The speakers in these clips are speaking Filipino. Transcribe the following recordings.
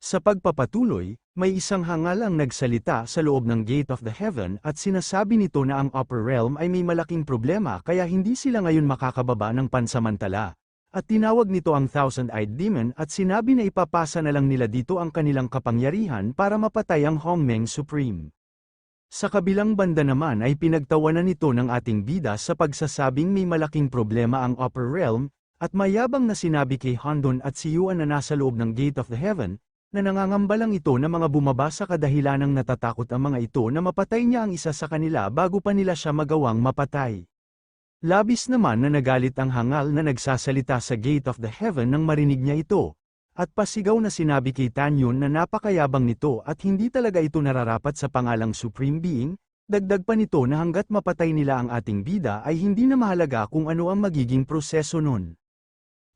Sa pagpapatuloy, may isang hangal ang nagsalita sa loob ng Gate of the Heaven at sinasabi nito na ang Upper Realm ay may malaking problema kaya hindi sila ngayon makakababa ng pansamantala. At tinawag nito ang Thousand-Eyed Demon at sinabi na ipapasa na lang nila dito ang kanilang kapangyarihan para mapatay ang Hongmeng Supreme. Sa kabilang banda naman ay pinagtawanan nito ng ating bida sa pagsasabing may malaking problema ang Upper Realm, at mayabang na sinabi kay Handon at si Yuan na nasa loob ng Gate of the Heaven, na nangangamba lang ito na mga bumaba sa kadahilanang natatakot ang mga ito na mapatay niya ang isa sa kanila bago pa nila siya magawang mapatay. Labis naman na nagalit ang hangal na nagsasalita sa Gate of the Heaven nang marinig niya ito, at pasigaw na sinabi kay Tanyun na napakayabang nito at hindi talaga ito nararapat sa pangalang Supreme Being, dagdag pa nito na hanggat mapatay nila ang ating bida ay hindi na mahalaga kung ano ang magiging proseso nun.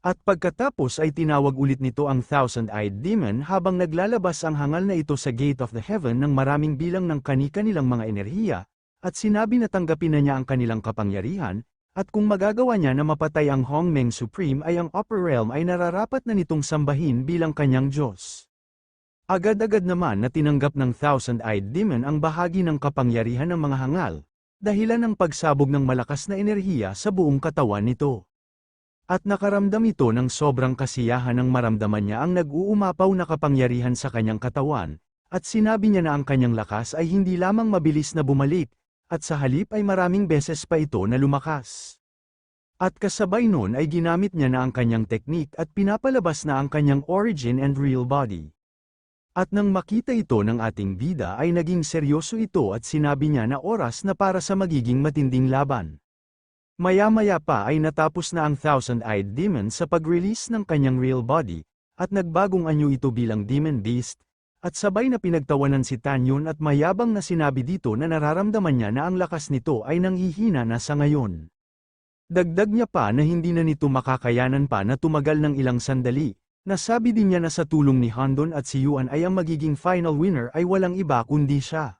At pagkatapos ay tinawag ulit nito ang Thousand-Eyed Demon habang naglalabas ang hangal na ito sa Gate of the Heaven ng maraming bilang ng kani-kanilang mga enerhiya, at sinabi na tanggapin na niya ang kanilang kapangyarihan, at kung magagawa niya na mapatay ang Hongmeng Supreme ay ang Upper Realm ay nararapat na nitong sambahin bilang kanyang Diyos. Agad-agad naman na tinanggap ng Thousand-Eyed Demon ang bahagi ng kapangyarihan ng mga hangal, dahilan ng pagsabog ng malakas na enerhiya sa buong katawan nito. At nakaramdam ito ng sobrang kasiyahan nang maramdaman niya ang nag-uumapaw na kapangyarihan sa kanyang katawan, at sinabi niya na ang kanyang lakas ay hindi lamang mabilis na bumalik, at sa halip ay maraming beses pa ito na lumakas. At kasabay nun ay ginamit niya na ang kanyang teknik at pinapalabas na ang kanyang origin and real body. At nang makita ito ng ating bida ay naging seryoso ito at sinabi niya na oras na para sa magiging matinding laban. Maya-maya pa ay natapos na ang Thousand-Eyed Demon sa pag-release ng kanyang real body, at nagbagong anyo ito bilang Demon Beast, at sabay na pinagtawanan si Tanyun at mayabang na sinabi dito na nararamdaman niya na ang lakas nito ay nanghihina na sa ngayon. Dagdag niya pa na hindi na nito makakayanan pa na tumagal ng ilang sandali, nasabi din niya na sa tulong ni Handon at si Yuan ay ang magiging final winner ay walang iba kundi siya.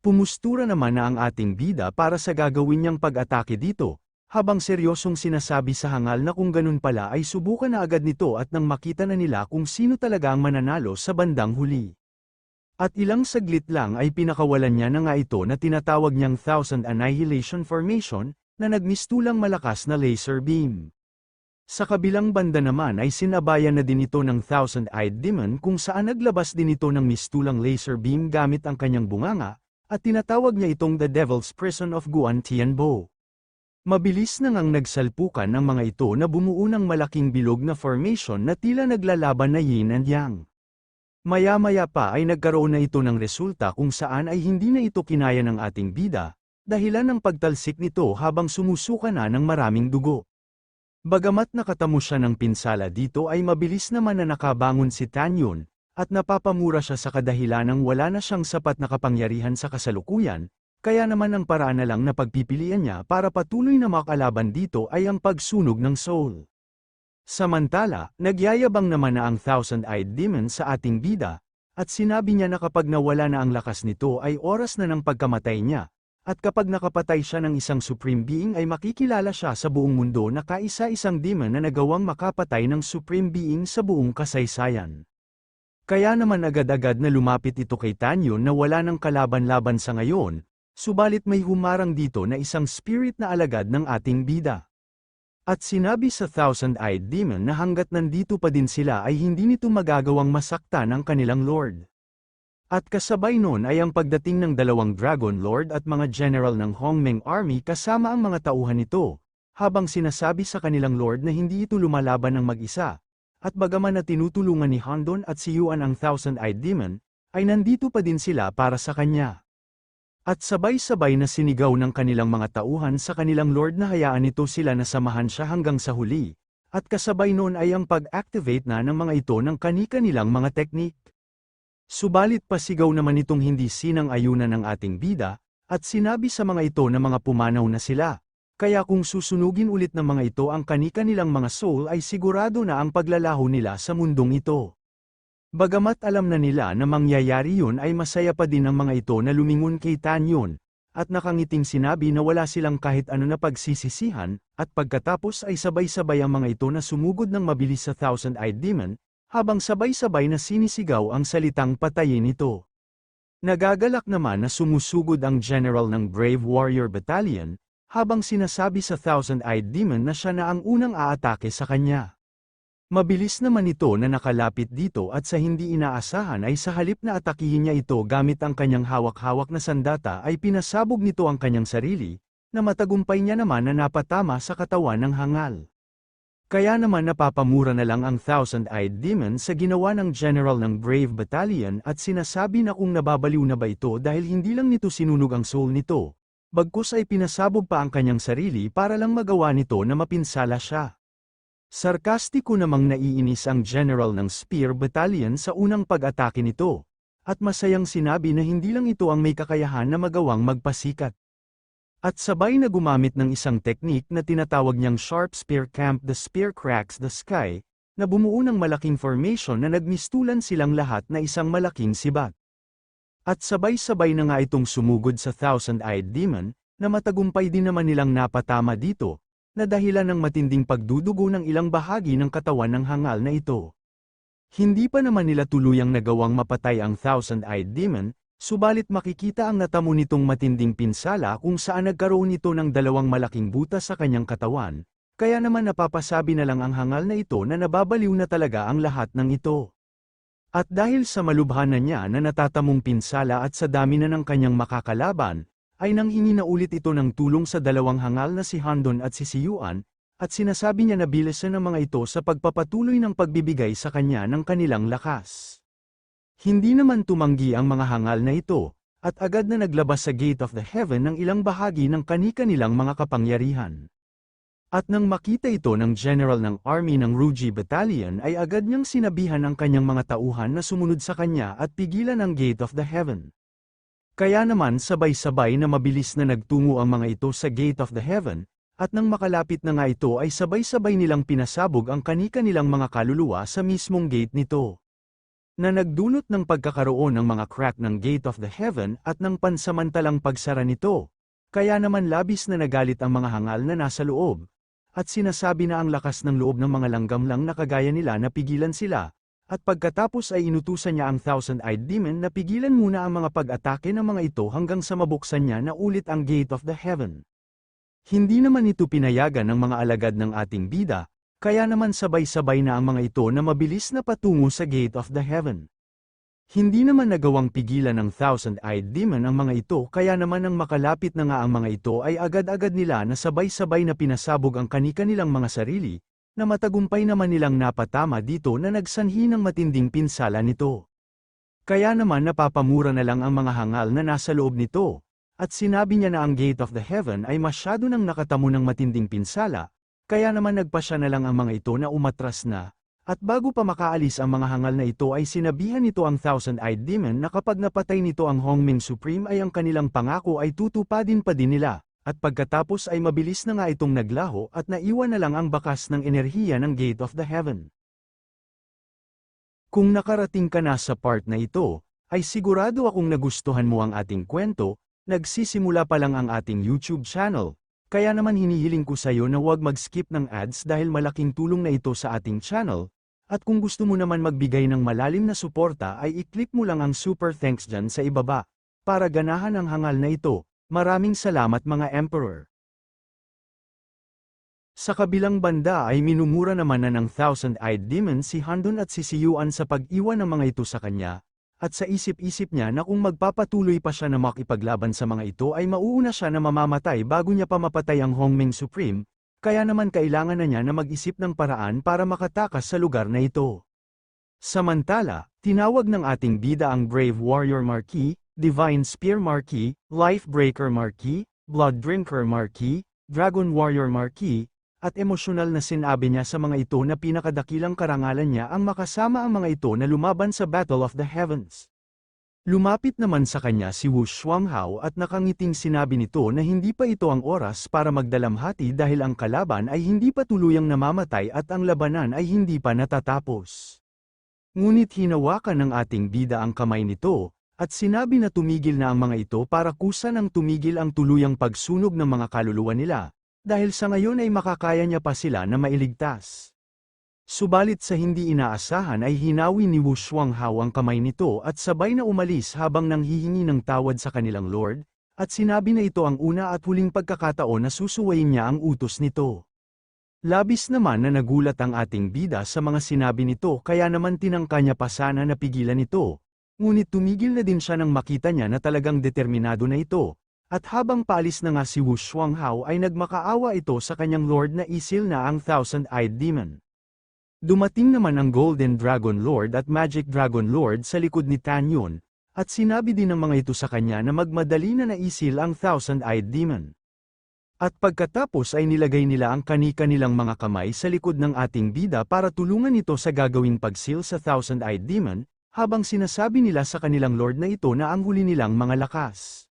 Pumustura naman na ang ating bida para sa gagawin niyang pag-atake dito, habang seryosong sinasabi sa hangal na kung ganun pala ay subukan na agad nito at nang makita na nila kung sino talaga ang mananalo sa bandang huli. At ilang saglit lang ay pinakawalan niya na nga ito na tinatawag niyang Thousand Annihilation Formation, na nagmistulang malakas na laser beam. Sa kabilang banda naman ay sinabayan na din ito ng Thousand-Eyed Demon kung saan naglabas din ito ng mistulang laser beam gamit ang kanyang bunganga, at tinatawag niya itong The Devil's Prison of Guan Tianbo. Mabilis na ngang nagsalpukan ng mga ito na bumuo ng malaking bilog na formation na tila naglalaban na yin and yang. Maya-maya pa ay nagkaroon na ito ng resulta kung saan ay hindi na ito kinaya ng ating bida, dahilan ng pagtalsik nito habang sumusuka na ng maraming dugo. Bagamat nakatamo siya ng pinsala dito ay mabilis naman na nakabangon si Tanyun, at napapamura siya sa kadahilanang wala na siyang sapat na kapangyarihan sa kasalukuyan, kaya naman ang paraan na lang na pagpipilian niya para patuloy na makalaban dito ay ang pagsunog ng soul. Samantala, nagyayabang naman na ang Thousand-Eyed Demon sa ating bida, at sinabi niya na kapag nawala na ang lakas nito ay oras na ng pagkamatay niya, at kapag nakapatay siya ng isang Supreme Being ay makikilala siya sa buong mundo na kaisa-isang demon na nagawang makapatay ng Supreme Being sa buong kasaysayan. Kaya naman agad-agad na lumapit ito kay Tanyun na wala ng kalaban-laban sa ngayon, subalit may humarang dito na isang spirit na alagad ng ating bida. At sinabi sa Thousand-Eyed Demon na hanggat nandito pa din sila ay hindi nito magagawang masaktan ang kanilang Lord. At kasabay nun ay ang pagdating ng dalawang Dragon Lord at mga general ng Hongmeng Army kasama ang mga tauhan nito, habang sinasabi sa kanilang Lord na hindi ito lumalaban ng mag-isa. At bagaman na tinutulungan ni Handon at si Yuan ang Thousand-Eyed Demon, ay nandito pa din sila para sa kanya. At sabay-sabay na sinigaw ng kanilang mga tauhan sa kanilang Lord na hayaan nito sila na samahan siya hanggang sa huli, at kasabay noon ay ang pag-activate na ng mga ito ng kani-kanilang mga teknik. Subalit pasigaw naman itong hindi sinang-ayunan ng ating bida, at sinabi sa mga ito na mga pumanaw na sila. Kaya kung susunugin ulit ng mga ito ang kani-kanilang mga soul ay sigurado na ang paglalaho nila sa mundong ito. Bagamat alam na nila na mangyayari yun ay masaya pa din ang mga ito na lumingon kay Tanyun, at nakangiting sinabi na wala silang kahit ano na pagsisisihan, at pagkatapos ay sabay-sabay ang mga ito na sumugod ng mabilis sa Thousand-Eyed Demon, habang sabay-sabay na sinisigaw ang salitang patayin ito. Nagagalak naman na sumusugod ang general ng Brave Warrior Battalion, habang sinasabi sa Thousand-Eyed Demon na siya na ang unang aatake sa kanya. Mabilis naman ito na nakalapit dito at sa hindi inaasahan ay sa halip na atakihin niya ito gamit ang kanyang hawak-hawak na sandata ay pinasabog nito ang kanyang sarili, na matagumpay niya naman na napatama sa katawan ng hangal. Kaya naman napapamura na lang ang Thousand-Eyed Demon sa ginawa ng general ng Brave Battalion at sinasabi na kung nababaliw na ba ito dahil hindi lang nito sinunog ang soul nito, bagkus ay pinasabog pa ang kanyang sarili para lang magawa nito na mapinsala siya. Sarkastiko namang naiinis ang general ng Spear Battalion sa unang pag-atake nito, at masayang sinabi na hindi lang ito ang may kakayahan na magawang magpasikat. At sabay na gumamit ng isang teknik na tinatawag niyang Sharp Spear Camp. The spear cracks the sky, na bumuo ng malaking formation na nagmistulan silang lahat na isang malaking sibat. At sabay-sabay na nga itong sumugod sa Thousand-Eyed Demon, na matagumpay din naman nilang napatama dito, na dahilan ng matinding pagdudugo ng ilang bahagi ng katawan ng hangal na ito. Hindi pa naman nila tuluyang nagawang mapatay ang Thousand-Eyed Demon, subalit makikita ang natamo nitong matinding pinsala kung saan nagkaroon ito ng dalawang malaking butas sa kanyang katawan, kaya naman napapasabi na lang ang hangal na ito na nababaliw na talaga ang lahat ng ito. At dahil sa malubhanan niya na natatamong pinsala at sa dami na ng kanyang makakalaban, ay nanghingi na ulit ito ng tulong sa dalawang hangal na si Handon at si Siyuan, at sinasabi niya na bilisan ng mga ito sa pagpapatuloy ng pagbibigay sa kanya ng kanilang lakas. Hindi naman tumanggi ang mga hangal na ito, at agad na naglabas sa Gate of the Heaven ng ilang bahagi ng kani-kanilang mga kapangyarihan. At nang makita ito ng general ng army ng Ruji Battalion ay agad niyang sinabihan ang kanyang mga tauhan na sumunod sa kanya at pigilan ang Gate of the Heaven. Kaya naman sabay-sabay na mabilis na nagtungo ang mga ito sa Gate of the Heaven, at nang makalapit na nga ito ay sabay-sabay nilang pinasabog ang kani-kanilang mga kaluluwa sa mismong gate nito. Na nagdulot ng pagkakaroon ng mga crack ng Gate of the Heaven at ng pansamantalang pagsara nito. Kaya naman labis na nagalit ang mga hangal na nasa loob, at sinasabi na ang lakas ng loob ng mga langgam lang na kagaya nila na pigilan sila. At pagkatapos ay inutusan niya ang Thousand-Eyed Demon na pigilan muna ang mga pag-atake ng mga ito hanggang sa mabuksan niya na ulit ang Gate of the Heaven. Hindi naman ito pinayagan ng mga alagad ng ating bida, kaya naman sabay-sabay na ang mga ito na mabilis na patungo sa Gate of the Heaven. Hindi naman nagawang pigilan ng Thousand-Eyed Demon ang mga ito kaya naman nang makalapit na nga ang mga ito ay agad-agad nila na sabay-sabay na pinasabog ang kani-kanilang mga sarili, na matagumpay naman nilang napatama dito na nagsanhi ng matinding pinsala nito. Kaya naman napapamura na lang ang mga hangal na nasa loob nito, at sinabi niya na ang Gate of the Heaven ay masyado nang nakatamo ng matinding pinsala, kaya naman nagpasya na lang ang mga ito na umatras na, at bago pa makaalis ang mga hangal na ito ay sinabihan nito ang Thousand-Eyed Demon na kapag napatay nito ang Hongming Supreme ay ang kanilang pangako ay tutupadin pa din nila. At pagkatapos ay mabilis na nga itong naglaho at naiwan na lang ang bakas ng enerhiya ng Gate of the Heaven. Kung nakarating ka na sa part na ito, ay sigurado akong nagustuhan mo ang ating kwento, nagsisimula pa lang ang ating YouTube channel, kaya naman hinihiling ko sa iyo na huwag mag-skip ng ads dahil malaking tulong na ito sa ating channel, at kung gusto mo naman magbigay ng malalim na suporta ay i-click mo lang ang super thanks dyan sa ibaba, para ganahan ang hangal na ito. Maraming salamat mga Emperor. Sa kabilang banda ay minumura naman na ng Thousand-Eyed Demon si Handon at si Siyuan sa pag-iwan ng mga ito sa kanya, at sa isip-isip niya na kung magpapatuloy pa siya na makipaglaban sa mga ito ay mauuna siya na mamamatay bago niya pa mapatay ang Hongming Supreme, kaya naman kailangan na niya na mag-isip ng paraan para makatakas sa lugar na ito. Samantala, tinawag ng ating bida ang Brave Warrior Marquis, Divine Spear Marquis, Life Breaker Marquis, Blood Drinker Marquis, Dragon Warrior Marquis, at emosyonal na sinabi niya sa mga ito na pinakadakilang karangalan niya ang makasama ang mga ito na lumaban sa Battle of the Heavens. Lumapit naman sa kanya si Wu Shuanghao at nakangiting sinabi nito na hindi pa ito ang oras para magdalamhati dahil ang kalaban ay hindi pa tuluyang namamatay at ang labanan ay hindi pa natatapos. Ngunit hinawakan ng ating bida ang kamay nito, at sinabi na tumigil na ang mga ito para kusa nang tumigil ang tuluyang pagsunog ng mga kaluluwa nila, dahil sa ngayon ay makakaya niya pa sila na mailigtas. Subalit sa hindi inaasahan ay hinawi ni Wu Shuanghao ang kamay nito at sabay na umalis habang nanghihingi ng tawad sa kanilang Lord, at sinabi na ito ang una at huling pagkakataon na susuwayin niya ang utos nito. Labis naman na nagulat ang ating bida sa mga sinabi nito kaya naman tinangka niya pa sana na pigilan ito, ngunit tumigil na din siya nang makita niya na talagang determinado na ito, at habang paalis na nga si Wu Shuanghao ay nagmakaawa ito sa kanyang Lord na isil na ang Thousand-Eyed Demon. Dumating naman ang Golden Dragon Lord at Magic Dragon Lord sa likod ni Tan Yun, at sinabi din ng mga ito sa kanya na magmadali na naisil ang Thousand-Eyed Demon. At pagkatapos ay nilagay nila ang kani-kanilang mga kamay sa likod ng ating bida para tulungan ito sa gagawing pagsil sa Thousand-Eyed Demon, habang sinasabi nila sa kanilang Lord na ito na ang huli nilang mga lakas.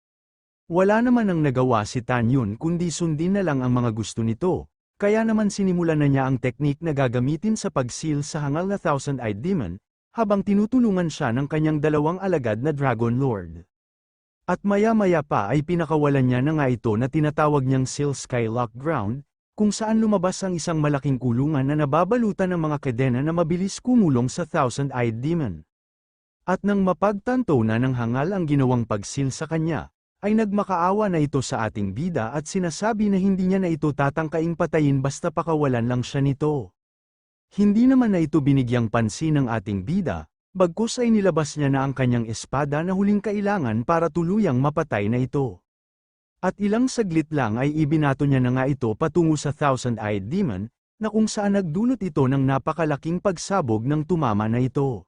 Wala naman ang nagawa si Tan Yun kundi sundin na lang ang mga gusto nito. Kaya naman sinimulan na niya ang teknik na gagamitin sa pagsil sa hangal na Thousand-Eyed Demon, habang tinutulungan siya ng kanyang dalawang alagad na Dragon Lord. At maya-maya pa ay pinakawalan niya na nga ito na tinatawag niyang Seal Skylock Ground, kung saan lumabas ang isang malaking kulungan na nababalutan ng mga kadena na mabilis kumulong sa Thousand-Eyed Demon. At nang mapagtanto na ng hangal ang ginawang pagsil sa kanya, ay nagmakaawa na ito sa ating bida at sinasabi na hindi niya na ito tatangkaing patayin basta pakawalan lang siya nito. Hindi naman na ito binigyang pansin ng ating bida, bagkus ay nilabas niya na ang kanyang espada na huling kailangan para tuluyang mapatay na ito. At ilang saglit lang ay ibinato niya na nga ito patungo sa Thousand-Eyed Demon, na kung saan nagdulot ito ng napakalaking pagsabog ng tumama na ito.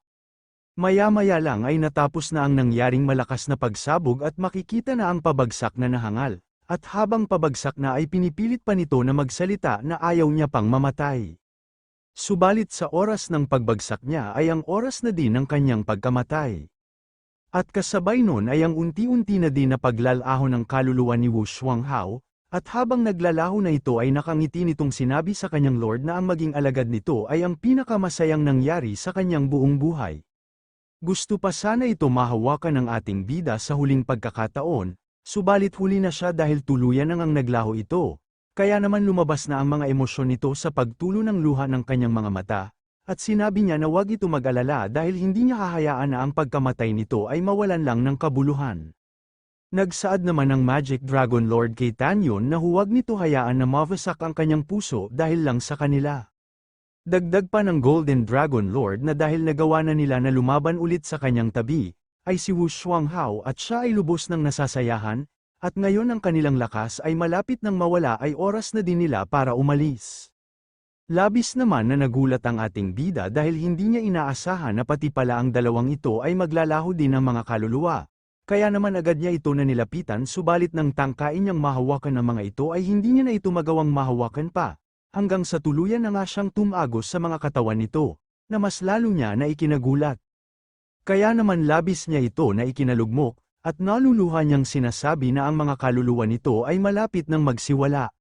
Maya-maya lang ay natapos na ang nangyaring malakas na pagsabog at makikita na ang pabagsak na nahangal, at habang pabagsak na ay pinipilit pa nito na magsalita na ayaw niya pang mamatay. Subalit sa oras ng pagbagsak niya ay ang oras na din ng kanyang pagkamatay. At kasabay nun ay ang unti-unti na din na paglalaho ng kaluluwa ni Wu Shuanghao, at habang naglalaho na ito ay nakangiti nitong sinabi sa kanyang Lord na ang maging alagad nito ay ang pinakamasayang nangyari sa kanyang buong buhay. Gusto pa sana ito mahawakan ng ating bida sa huling pagkakataon, subalit huli na siya dahil tuluyan ang naglaho ito, kaya naman lumabas na ang mga emosyon nito sa pagtulo ng luha ng kanyang mga mata, at sinabi niya na huwag ito mag-alala dahil hindi niya hahayaan na ang pagkamatay nito ay mawalan lang ng kabuluhan. Nagsaad naman ng Magic Dragon Lord kay Tan Yun na huwag nito hayaan na mawasak ang kanyang puso dahil lang sa kanila. Dagdag pa ng Golden Dragon Lord na dahil nagawa na nila na lumaban ulit sa kanyang tabi, ay si Wu Shuanghao at siya ay lubos ng nasasayahan, at ngayon ang kanilang lakas ay malapit nang mawala ay oras na din nila para umalis. Labis naman na nagulat ang ating bida dahil hindi niya inaasahan na pati pala ang dalawang ito ay maglalaho din ng mga kaluluwa, kaya naman agad niya ito na nilapitan subalit nang tangkain niyang mahawakan ng mga ito ay hindi niya na ito magawang mahawakan pa. Hanggang sa tuluyan na nga siyang tumagos sa mga katawan nito, na mas lalo niya na ikinagulat. Kaya naman labis niya ito na ikinalugmok, at naluluha niyang sinasabi na ang mga kaluluwa nito ay malapit ng magsiwala.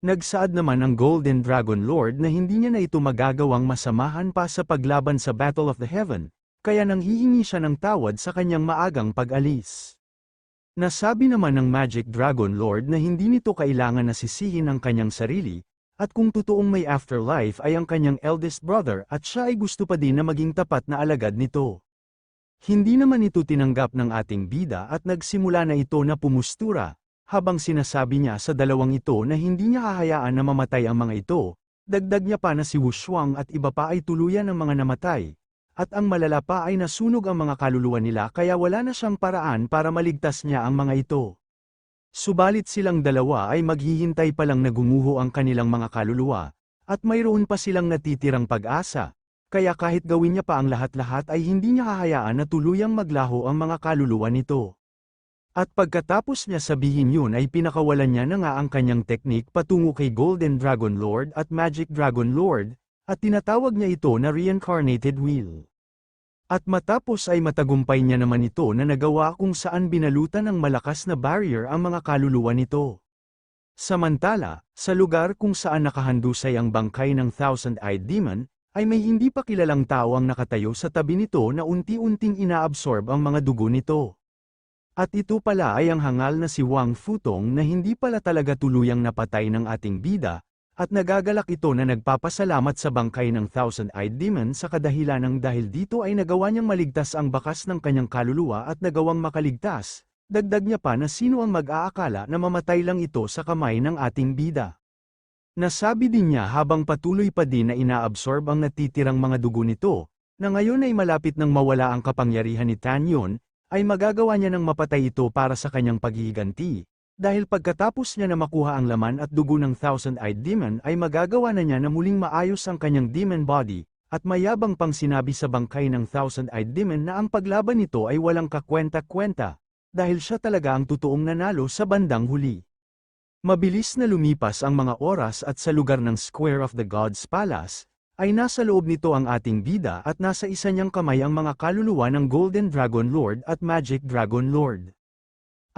Nagsaad naman ang Golden Dragon Lord na hindi niya na ito magagawang masamahan pa sa paglaban sa Battle of the Heaven, kaya nang hihingi siya ng tawad sa kanyang maagang pag-alis. Nasabi naman ng Magic Dragon Lord na hindi nito kailangan nasisihin ang kanyang sarili, at kung totoong may afterlife ay ang kanyang eldest brother at siya ay gusto pa din na maging tapat na alagad nito. Hindi naman ito tinanggap ng ating bida at nagsimula na ito na pumustura, habang sinasabi niya sa dalawang ito na hindi niya hahayaan na mamatay ang mga ito, dagdag niya pa na si Wu Shuang at iba pa ay tuluyan ng mga namatay, at ang malala pa ay nasunog ang mga kaluluwa nila kaya wala na siyang paraan para maligtas niya ang mga ito. Subalit silang dalawa ay maghihintay pa lang na gumuho ang kanilang mga kaluluwa, at mayroon pa silang natitirang pag-asa, kaya kahit gawin niya pa ang lahat-lahat ay hindi niya hahayaan na tuluyang maglaho ang mga kaluluwa nito. At pagkatapos niya sabihin yun ay pinakawalan niya na nga ang kanyang teknik patungo kay Golden Dragon Lord at Magic Dragon Lord, at tinatawag niya ito na Reincarnated Wheel. At matapos ay matagumpay niya naman ito na nagawa kung saan binalutan ng malakas na barrier ang mga kaluluwa nito. Samantala, sa lugar kung saan nakahandusay ang bangkay ng Thousand-Eyed Demon, ay may hindi pa kilalang tao ang nakatayo sa tabi nito na unti-unting inaabsorb ang mga dugo nito. At ito pala ay ang hangal na si Wang Futong na hindi pala talaga tuluyang napatay ng ating bida, At nagagalak ito na nagpapasalamat sa bangkay ng Thousand-Eyed Demon sa kadahilanang dahil dito ay nagawa niyang maligtas ang bakas ng kanyang kaluluwa at nagawang makaligtas. Dagdag niya pa na sino ang mag-aakala na mamatay lang ito sa kamay ng ating bida. Nasabi din niya habang patuloy pa din na inaabsorb ang natitirang mga dugo nito, na ngayon ay malapit nang mawala ang kapangyarihan ni Tanyon, ay magagawa niya ng mapatay ito para sa kanyang paghihiganti. Dahil pagkatapos niya na makuha ang laman at dugo ng Thousand-Eyed Demon ay magagawa na niya na muling maayos ang kanyang demon body, at mayabang pang sinabi sa bangkay ng Thousand-Eyed Demon na ang paglaban nito ay walang kakwenta-kwenta, dahil siya talaga ang totoong nanalo sa bandang huli. Mabilis na lumipas ang mga oras at sa lugar ng Square of the Gods Palace, ay nasa loob nito ang ating bida at nasa isa niyang kamay ang mga kaluluwa ng Golden Dragon Lord at Magic Dragon Lord.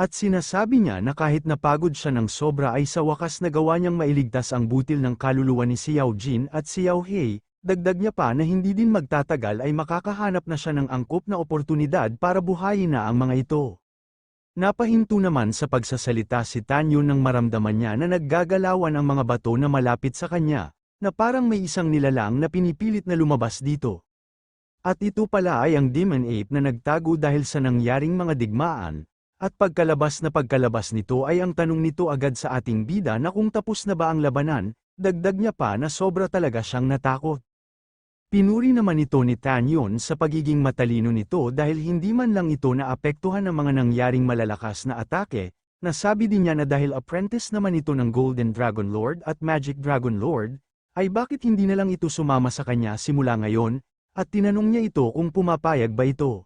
At sinasabi niya na kahit napagod siya ng sobra ay sa wakas nagawa niyang mailigtas ang butil ng kaluluwa ni Xiao Jin at Xiao He, dagdag niya pa na hindi din magtatagal ay makakahanap na siya ng angkop na oportunidad para buhayin na ang mga ito. Napahinto naman sa pagsasalita si Tanyon nang maramdaman niya na naggagalawan ang mga bato na malapit sa kanya, na parang may isang nilalang na pinipilit na lumabas dito. At ito pala ay ang Demon Ape na nagtago dahil sa nangyaring mga digmaan. At pagkalabas nito ay ang tanong nito agad sa ating bida na kung tapos na ba ang labanan, dagdag niya pa na sobra talaga siyang natakot. Pinuri naman ito ni Tanyon sa pagiging matalino nito dahil hindi man lang ito naapektuhan ng mga nangyaring malalakas na atake, nasabi din niya na dahil apprentice naman ito ng Golden Dragon Lord at Magic Dragon Lord, ay bakit hindi na lang ito sumama sa kanya simula ngayon, at tinanong niya ito kung pumapayag ba ito.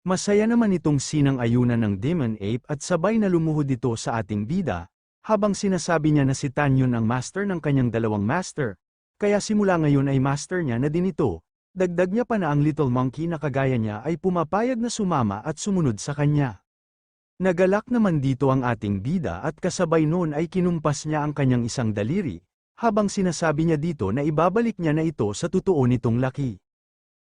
Masaya naman itong sinang-ayunan ng Demon Ape at sabay na lumuhod ito sa ating bida, habang sinasabi niya na si Tanyon ang master ng kanyang dalawang master, kaya simula ngayon ay master niya na din ito. Dagdag niya pa na ang little monkey na kagaya niya ay pumapayag na sumama at sumunod sa kanya. Nagalak naman dito ang ating bida at kasabay noon ay kinumpas niya ang kanyang isang daliri, habang sinasabi niya dito na ibabalik niya na ito sa totoo nitong laki.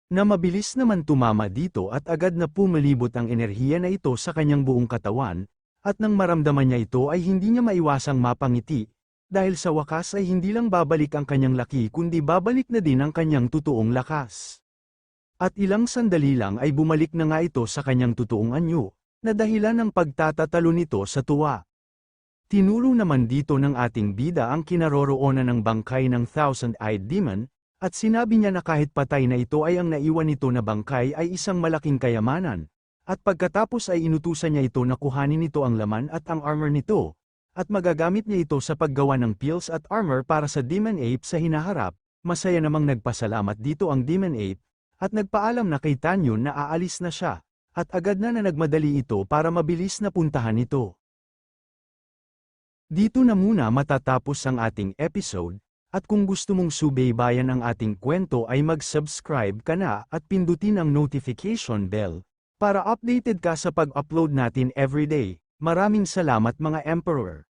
Na mabilis naman tumama dito at agad na pumalibot ang enerhiya na ito sa kanyang buong katawan, at nang maramdaman niya ito ay hindi niya maiwasang mapangiti, dahil sa wakas ay hindi lang babalik ang kanyang laki kundi babalik na din ang kanyang totoong lakas. At ilang sandali lang ay bumalik na nga ito sa kanyang totoong anyo, na dahilan ng pagtatatalo nito sa tuwa. Tinuro naman dito ng ating bida ang kinaroroonan ng bangkay ng Thousand-Eyed Demon, at sinabi niya na kahit patay na ito ay ang naiwan nito na bangkay ay isang malaking kayamanan, at pagkatapos ay inutusan niya ito na kuhanin nito ang laman at ang armor nito, at magagamit niya ito sa paggawa ng pills at armor para sa Demon Ape sa hinaharap. Masaya namang nagpasalamat dito ang Demon Ape, at nagpaalam na kay Tanyon na aalis na siya, at agad na nagmadali ito para mabilis na puntahan ito. Dito na muna matatapos ang ating episode. At kung gusto mong subaybayan ang ating kwento ay mag-subscribe ka na at pindutin ang notification bell para updated ka sa pag-upload natin everyday. Maraming salamat mga Emperor!